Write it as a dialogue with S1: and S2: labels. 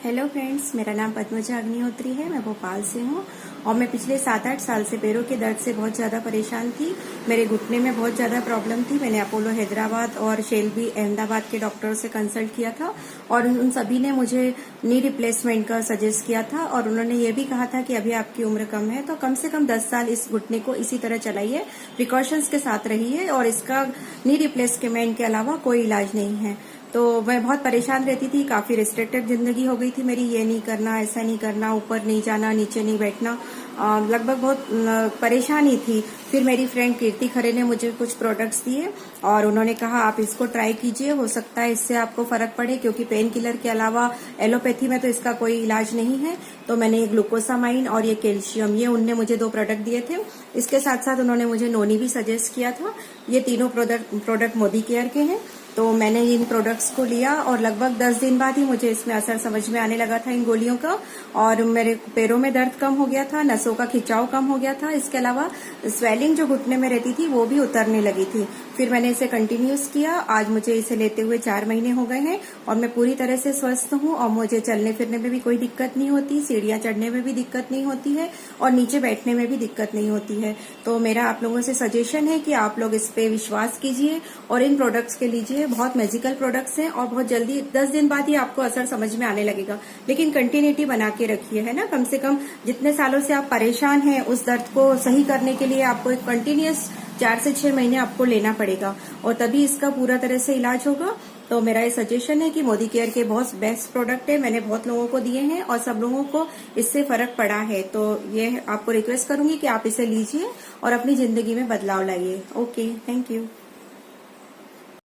S1: Hello friends, मेरा नाम पद्मजा अग्निहोत्री है। मैं भोपाल से हूँ और मैं पिछले 7-8 साल से पैरों के दर्द से बहुत ज्यादा परेशान थी। मेरे घुटने में बहुत ज्यादा प्रॉब्लम थी। मैंने अपोलो हैदराबाद और शेल्बी अहमदाबाद के डॉक्टरों से कंसल्ट किया था और उन सभी ने मुझे नी रिप्लेसमेंट का सजेस्ट किया था और उन्होंने ये भी कहा था कि अभी आपकी उम्र कम है तो कम से कम 10 साल इस घुटने को इसी तरह चलाइए, प्रिकॉशंस के साथ रहिए और इसका नी रिप्लेसमेंट के अलावा कोई इलाज नहीं है। तो मैं बहुत परेशान रहती थी, काफी रिस्ट्रिक्टेड जिंदगी हो गई थी मेरी। ये नहीं करना, ऐसा नहीं करना, ऊपर नहीं जाना, नीचे नहीं बैठना, लगभग बहुत परेशानी थी। फिर मेरी फ्रेंड कीर्ति खरे ने मुझे कुछ प्रोडक्ट्स दिए और उन्होंने कहा आप इसको ट्राई कीजिए, हो सकता है इससे आपको फर्क पड़े, क्योंकि पेन किलर के अलावा एलोपैथी में तो इसका कोई इलाज नहीं है। तो मैंने ये ग्लूकोसामाइन और ये कैल्शियम, ये उनने मुझे 2 प्रोडक्ट दिए थे। इसके साथ साथ उन्होंने मुझे नोनी भी सजेस्ट किया था। ये तीनों प्रोडक्ट मोदी केयर के हैं। तो मैंने इन प्रोडक्ट्स को लिया और लगभग 10 दिन बाद ही मुझे इसमें असर समझ में आने लगा था इन गोलियों का, और मेरे पैरों में दर्द कम हो गया था, नसों का खिंचाव कम हो गया था। इसके अलावा स्वेलिंग जो घुटने में रहती थी वो भी उतरने लगी थी। फिर मैंने इसे कंटिन्यूस किया। आज मुझे इसे लेते हुए 4 महीने हो गए हैं और मैं पूरी तरह से स्वस्थ हूँ और मुझे चलने फिरने में भी कोई दिक्कत नहीं होती, सीढ़ियां चढ़ने में भी दिक्कत नहीं होती है और नीचे बैठने में भी दिक्कत नहीं होती है। तो मेरा आप लोगों से सजेशन है कि आप लोग इस पे विश्वास कीजिए और इन प्रोडक्ट्स के लीजिए। बहुत मैजिकल प्रोडक्ट्स हैं और बहुत जल्दी 10 दिन बाद ही आपको असर समझ में आने लगेगा। लेकिन कंटिन्यूटी बना के रखिए, है ना। कम से कम जितने सालों से आप परेशान हैं उस दर्द को सही करने के लिए आपको एक कंटिन्यूअस 4 से 6 महीने आपको लेना पड़ेगा और तभी इसका पूरा तरह से इलाज होगा। तो मेरा ये सजेशन है कि मोदी केयर के बहुत बेस्ट प्रोडक्ट है, मैंने बहुत लोगों को दिए हैं और सब लोगों को इससे फर्क पड़ा है। तो ये आपको रिक्वेस्ट करूंगी कि आप इसे लीजिए और अपनी जिंदगी में बदलाव लाइए। Okay, thank you.